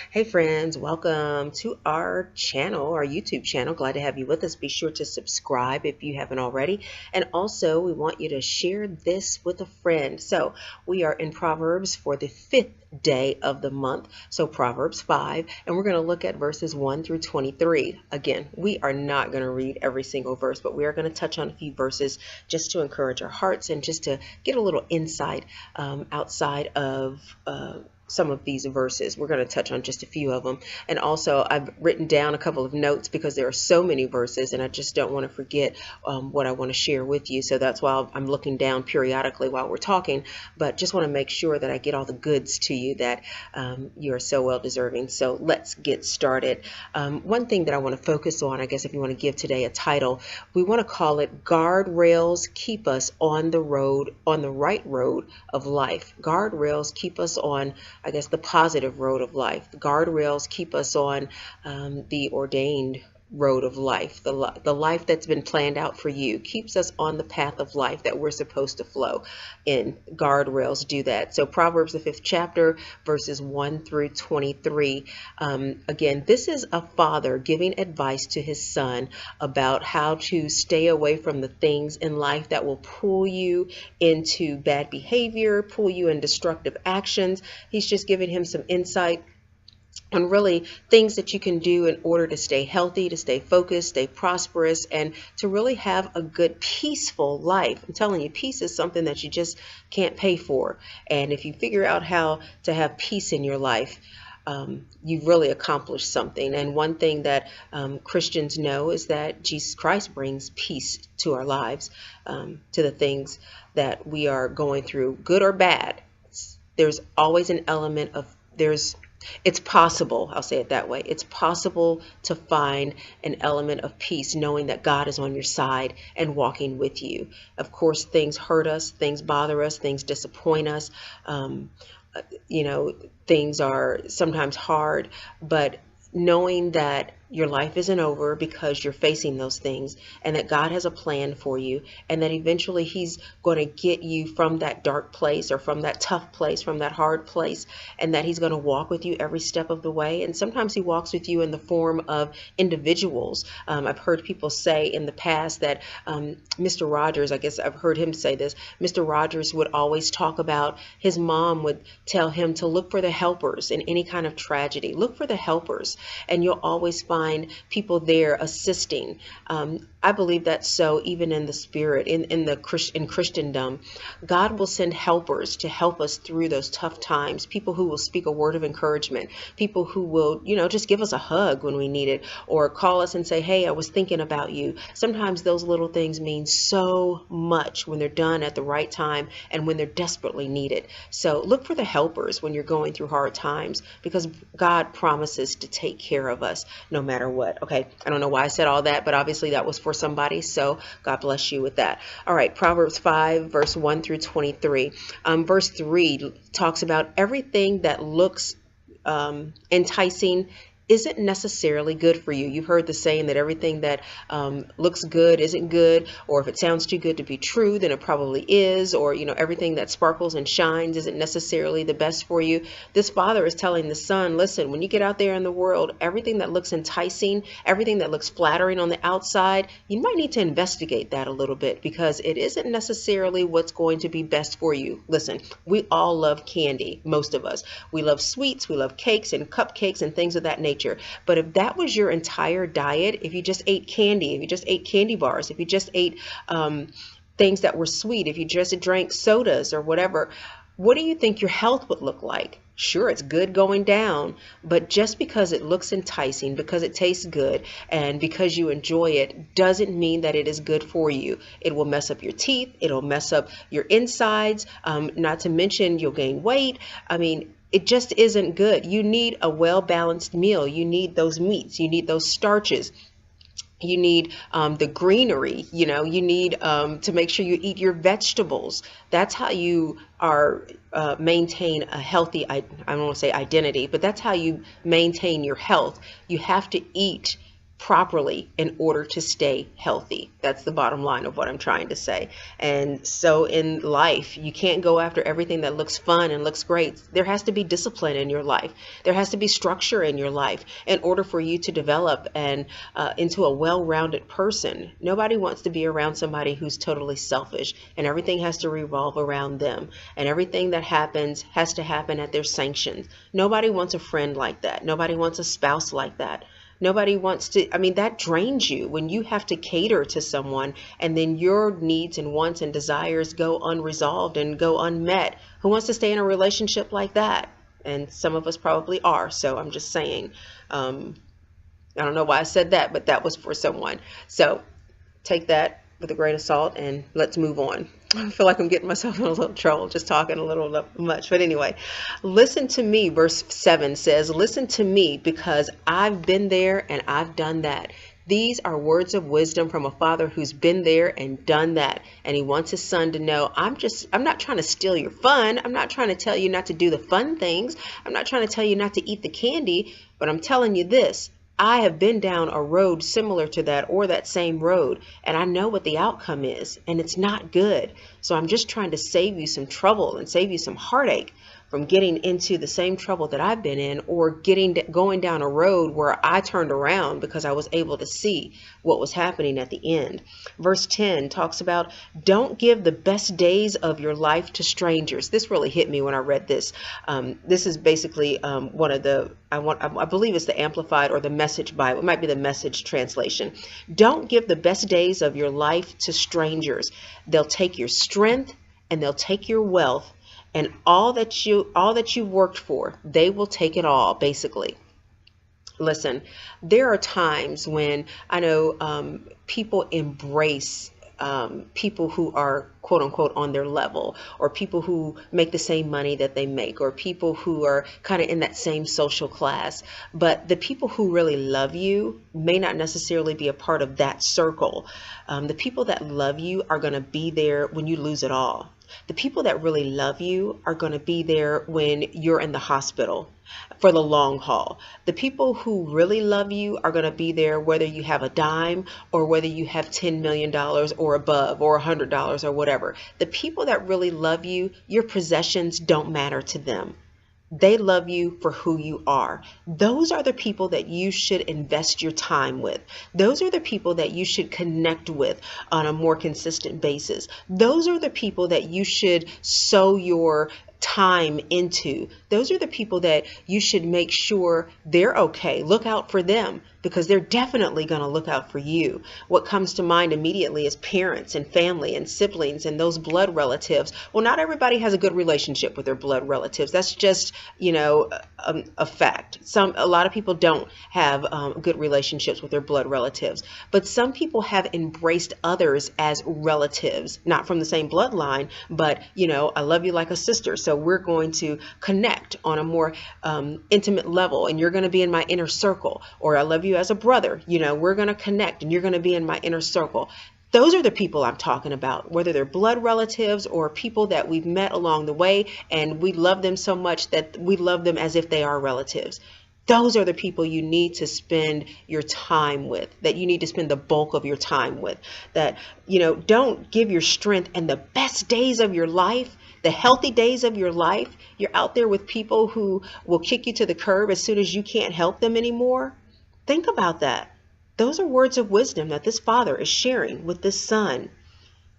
Hey friends, welcome to our channel, our YouTube channel. Glad to have you with us. Be sure to subscribe if you haven't already. And also, we want you to share this with a friend. So, we are in Proverbs for the fifth day of the month. So, Proverbs 5, and we're going to look at verses 1 through 23. Again, we are not going to read every single verse, but we are going to touch on a few verses just to encourage our hearts and just to get a little insight outside of some of these verses. We're going to touch on just a few of them. And also, I've written down a couple of notes because there are so many verses and I just don't want to forget what I want to share with you. So that's why I'm looking down periodically while we're talking, but just want to make sure that I get all the goods to you that you are so well deserving. So let's get started. One thing that I want to focus on, I guess if you want to give today a title, we want to call it Guardrails Keep Us on the Road, on the Right Road of Life. Guardrails keep us on, I guess, the positive road of life. The guardrails keep us on the ordained road of life. The life that's been planned out for you keeps us on the path of life that we're supposed to flow in. Guardrails do that. So Proverbs, the 5th chapter, verses 1 through 23. Again, this is a father giving advice to his son about how to stay away from the things in life that will pull you into bad behavior, pull you in destructive actions. He's just giving him some insight on really things that you can do in order to stay healthy, to stay focused, stay prosperous, and to really have a good, peaceful life. I'm telling you, peace is something that you just can't pay for. And if you figure out how to have peace in your life, you've really accomplished something. And one thing that Christians know is that Jesus Christ brings peace to our lives, to the things that we are going through, good or bad. There's always an element of, it's possible, I'll say it that way. It's possible to find an element of peace knowing that God is on your side and walking with you. Of course, things hurt us, things bother us, things disappoint us. Things are sometimes hard, but knowing that your life isn't over because you're facing those things, and that God has a plan for you, and that eventually he's going to get you from that dark place or from that tough place, from that hard place, and that he's going to walk with you every step of the way. And sometimes he walks with you in the form of individuals. I've heard people say in the past that Mr. Rogers, I guess I've heard him say this, Mr. Rogers would always talk about his mom would tell him to look for the helpers in any kind of tragedy. Look for the helpers, and you'll always find people there assisting. I believe that's so even in the spirit, in Christendom. God will send helpers to help us through those tough times, people who will speak a word of encouragement, people who will, just give us a hug when we need it, or call us and say, hey, I was thinking about you. Sometimes those little things mean so much when they're done at the right time and when they're desperately needed. So look for the helpers when you're going through hard times, because God promises to take care of us no matter what. Okay, I don't know why I said all that, but obviously that was for somebody, so God bless you with that. All right, Proverbs 5, verse 1 through 23. Verse 3 talks about everything that looks enticing isn't necessarily good for you. You've heard the saying that everything that looks good isn't good, or if it sounds too good to be true, then it probably is, or everything that sparkles and shines isn't necessarily the best for you. This father is telling the son, listen, when you get out there in the world, everything that looks enticing, everything that looks flattering on the outside, you might need to investigate that a little bit, because it isn't necessarily what's going to be best for you. Listen, we all love candy, most of us. We love sweets, we love cakes and cupcakes and things of that nature. But if that was your entire diet, if you just ate candy, if you just ate candy bars, if you just ate things that were sweet, if you just drank sodas or whatever, what do you think your health would look like? Sure, it's good going down, but just because it looks enticing, because it tastes good, and because you enjoy it, doesn't mean that it is good for you. It will mess up your teeth. It'll mess up your insides. Not to mention you'll gain weight. I mean, it just isn't good. You need a well-balanced meal. You need those meats. You need those starches. You need the greenery, you need to make sure you eat your vegetables. That's how you are maintain a healthy, I don't want to say identity, but that's how you maintain your health. You have to eat properly in order to stay healthy. That's the bottom line of what I'm trying to say. And so in life, you can't go after everything that looks fun and looks great. There has to be discipline in your life. There has to be structure in your life in order for you to develop and into a well-rounded person. Nobody wants to be around somebody who's totally selfish and everything has to revolve around them, and everything that happens has to happen at their sanctions. Nobody wants a friend like that. Nobody wants a spouse like that. Nobody wants to, I mean, that drains you when you have to cater to someone and then your needs and wants and desires go unresolved and go unmet. Who wants to stay in a relationship like that? And some of us probably are. So I'm just saying, I don't know why I said that, but that was for someone. So take that with a grain of salt and let's move on. I feel like I'm getting myself in a little trouble just talking a little much. But anyway, listen to me. Verse 7 says, listen to me because I've been there and I've done that. These are words of wisdom from a father who's been there and done that. And he wants his son to know, I'm not trying to steal your fun. I'm not trying to tell you not to do the fun things. I'm not trying to tell you not to eat the candy, but I'm telling you this. I have been down a road similar to that or that same road, and I know what the outcome is, and it's not good. So I'm just trying to save you some trouble and save you some heartache from getting into the same trouble that I've been in, or going down a road where I turned around because I was able to see what was happening at the end. Verse 10 talks about, don't give the best days of your life to strangers. This really hit me when I read this. This is basically one of the, I believe it's the Amplified or the Message Bible. It might be the Message translation. Don't give the best days of your life to strangers. They'll take your strength and they'll take your wealth. And all that you worked for, they will take it all, basically. Listen, there are times when I know people embrace people who are quote unquote on their level, or people who make the same money that they make, or people who are kind of in that same social class. But the people who really love you may not necessarily be a part of that circle. The people that love you are going to be there when you lose it all. The people that really love you are going to be there when you're in the hospital for the long haul. The people who really love you are going to be there whether you have a dime or whether you have $10 million or above or $100 or whatever. The people that really love you, your possessions don't matter to them. They love you for who you are. Those are the people that you should invest your time with. Those are the people that you should connect with on a more consistent basis. Those are the people that you should sow your time into. Those are the people that you should make sure they're okay. Look out for them because they're definitely going to look out for you. What comes to mind immediately is parents and family and siblings and those blood relatives. Well, not everybody has a good relationship with their blood relatives. That's just, a fact. A lot of people don't have good relationships with their blood relatives, but some people have embraced others as relatives, not from the same bloodline, but I love you like a sister. So we're going to connect on a more intimate level, and you're going to be in my inner circle. Or I love you as a brother. We're going to connect and you're going to be in my inner circle. Those are the people I'm talking about, whether they're blood relatives or people that we've met along the way and we love them so much that we love them as if they are relatives. Those are the people you need to spend your time with, that you need to spend the bulk of your time with. That, don't give your strength and the best days of your life, the healthy days of your life. You're out there with people who will kick you to the curb as soon as you can't help them anymore. Think about that. Those are words of wisdom that this father is sharing with this son.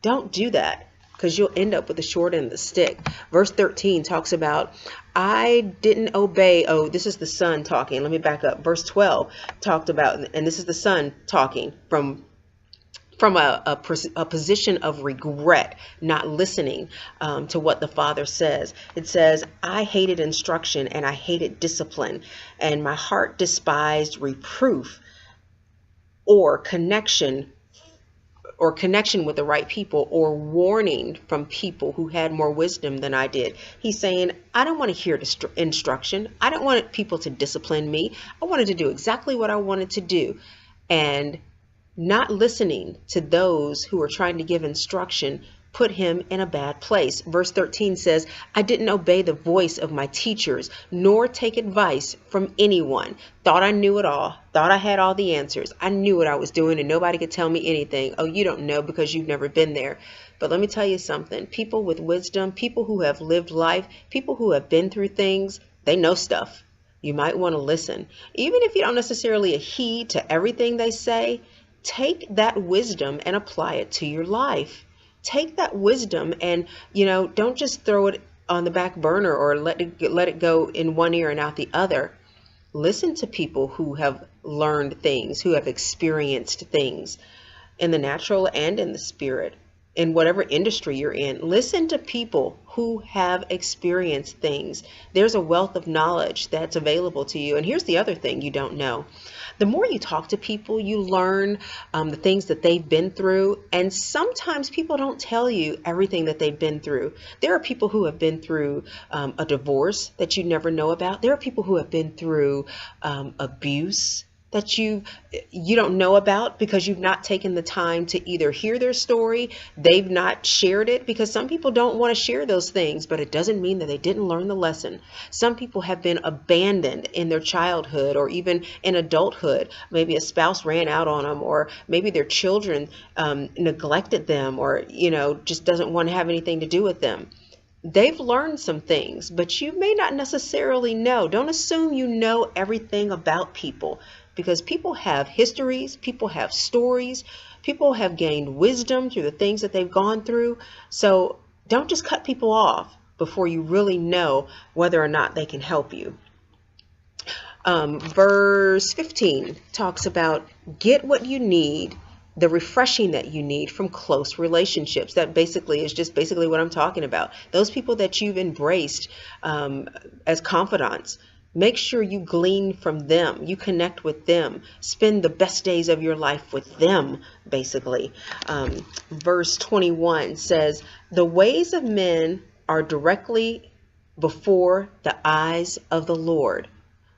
Don't do that because you'll end up with the short end of the stick. Verse 13 talks about, I didn't obey. Oh, this is the son talking. Let me back up. Verse 12 talked about, and this is the son talking from a position of regret, not listening to what the father says. It says, I hated instruction and I hated discipline, and my heart despised reproof or connection with the right people, or warning from people who had more wisdom than I did. He's saying, I don't want to hear instruction. I don't want people to discipline me. I wanted to do exactly what I wanted to do. And not listening to those who are trying to give instruction put him in a bad place. Verse 13 says, I didn't obey the voice of my teachers, nor take advice from anyone. Thought I knew it all, thought I had all the answers. I knew what I was doing and nobody could tell me anything. Oh, you don't know because you've never been there. But let me tell you something. People with wisdom, people who have lived life, people who have been through things, they know stuff. You might want to listen. Even if you don't necessarily heed to everything they say, take that wisdom and apply it to your life. Take that wisdom and, don't just throw it on the back burner or let it go in one ear and out the other. Listen to people who have learned things, who have experienced things in the natural and in the spirit. In whatever industry you're in, listen to people who have experienced things. There's a wealth of knowledge that's available to you. And here's the other thing you don't know. The more you talk to people, you learn the things that they've been through. And sometimes people don't tell you everything that they've been through. There are people who have been through a divorce that you never know about. There are people who have been through abuse that you don't know about because you've not taken the time to either hear their story, they've not shared it, because some people don't want to share those things, but it doesn't mean that they didn't learn the lesson. Some people have been abandoned in their childhood or even in adulthood. Maybe a spouse ran out on them, or maybe their children neglected them, or just doesn't want to have anything to do with them. They've learned some things, but you may not necessarily know. Don't assume you know everything about people, because people have histories, people have stories, people have gained wisdom through the things that they've gone through. So don't just cut people off before you really know whether or not they can help you. Verse 15 talks about get what you need, the refreshing that you need from close relationships. That basically is just basically what I'm talking about. Those people that you've embraced as confidants. Make sure you glean from them, you connect with them, spend the best days of your life with them, basically. Verse 21 says, the ways of men are directly before the eyes of the Lord.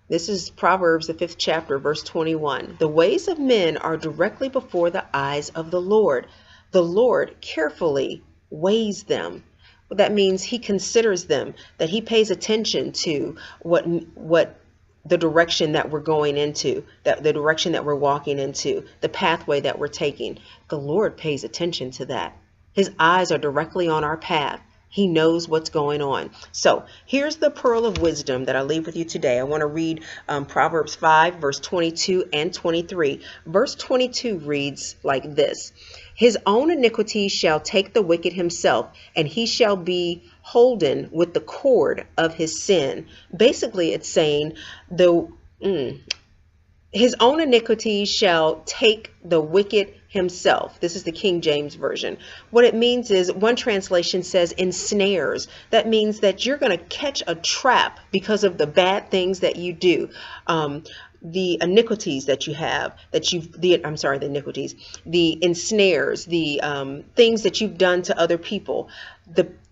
This is Proverbs, the 5th chapter, verse 21. The ways of men are directly before the eyes of the Lord. The Lord carefully weighs them. That means he considers them, that he pays attention to what the direction that we're going into, that the direction that we're walking into, the pathway that we're taking. The Lord pays attention to that. His eyes are directly on our path. He knows what's going on. So here's the pearl of wisdom that I leave with you today. I want to read Proverbs 5, verse 22 and 23. Verse 22 reads like this. His own iniquity shall take the wicked himself, and he shall be holden with the cord of his sin. Basically, it's saying his own iniquity shall take the wicked himself. This is the King James Version. What it means is, one translation says ensnares. That means that you're going to catch a trap because of the bad things that you do. The iniquities that you have, the iniquities, the ensnares, the things that you've done to other people.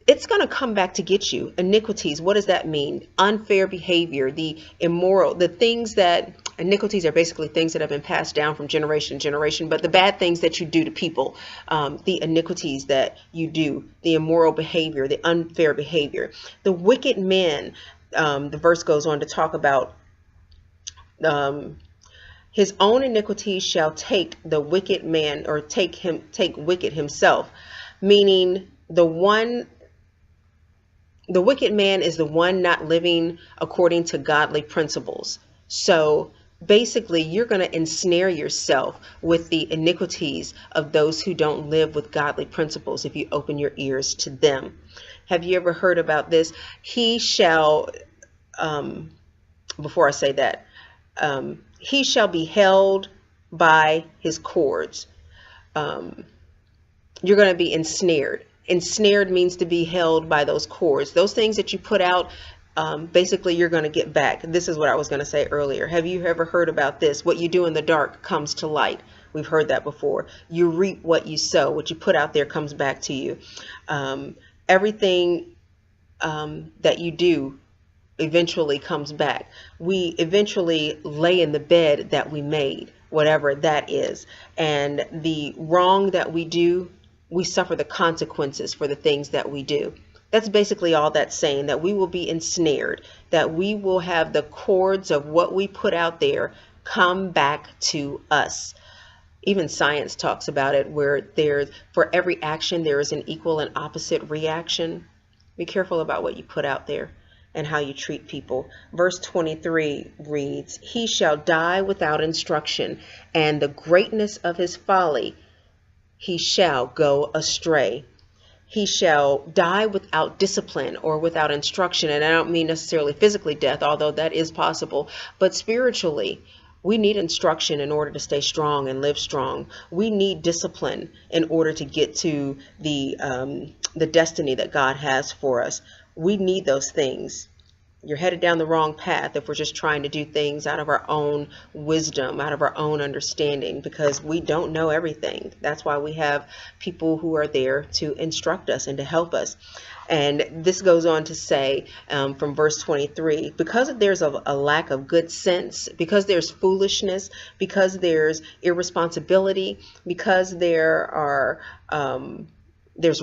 It's going to come back to get you. Iniquities, what does that mean? Unfair behavior, the immoral, the things that, iniquities are basically things that have been passed down from generation to generation, but the bad things that you do to people, the iniquities that you do, the immoral behavior, the unfair behavior. The wicked men, the verse goes on to talk about his own iniquity shall take the wicked man, or take wicked himself, meaning the wicked man is the one not living according to godly principles. So basically, you're going to ensnare yourself with the iniquities of those who don't live with godly principles if you open your ears to them. Have you ever heard about this? He shall, before I say that, he shall be held by his cords. You're going to be ensnared. Ensnared means to be held by those cords. Those things that you put out, basically you're going to get back. This is what I was going to say earlier. Have you ever heard about this? What you do in the dark comes to light. We've heard that before. You reap what you sow. What you put out there comes back to you. Everything that you do eventually comes back. We eventually lay in the bed that we made, whatever that is. And the wrong that we do we suffer the consequences for the things that we do. That's basically all that's saying, that we will be ensnared, that we will have the cords of what we put out there come back to us. Even science talks about it, where for every action there is an equal and opposite reaction. Be careful about what you put out there and how you treat people. Verse 23 reads, "He shall die without instruction, and the greatness of his folly he shall go astray." He shall die without discipline or without instruction. And I don't mean necessarily physically death, although that is possible, but spiritually. We need instruction in order to stay strong and live strong. We need discipline in order to get to the destiny that God has for us. We need those things. You're headed down the wrong path if we're just trying to do things out of our own wisdom, out of our own understanding, because we don't know everything. That's why we have people who are there to instruct us and to help us. And this goes on to say from verse 23, because there's a lack of good sense, because there's foolishness, because there's irresponsibility, because there's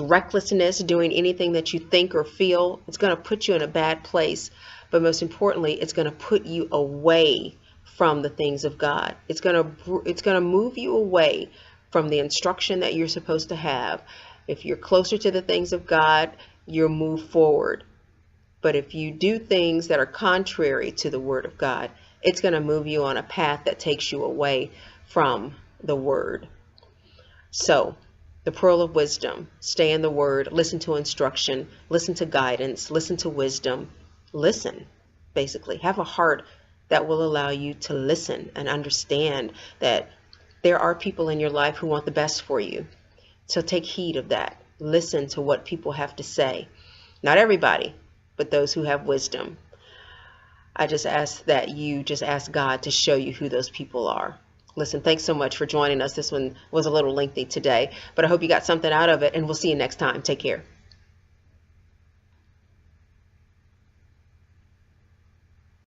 recklessness, doing anything that you think or feel, it's going to put you in a bad place. But most importantly, it's going to put you away from the things of God. It's going to move you away from the instruction that you're supposed to have. If you're closer to the things of God, you'll move forward. But if you do things that are contrary to the Word of God, it's going to move you on a path that takes you away from the Word. So, the pearl of wisdom: stay in the Word, listen to instruction, listen to guidance, listen to wisdom. Listen, basically. Have a heart that will allow you to listen and understand that there are people in your life who want the best for you. So take heed of that. Listen to what people have to say. Not everybody, but those who have wisdom. I just ask that you just ask God to show you who those people are. Listen, thanks so much for joining us. This one was a little lengthy today, but I hope you got something out of it, and we'll see you next time. Take care.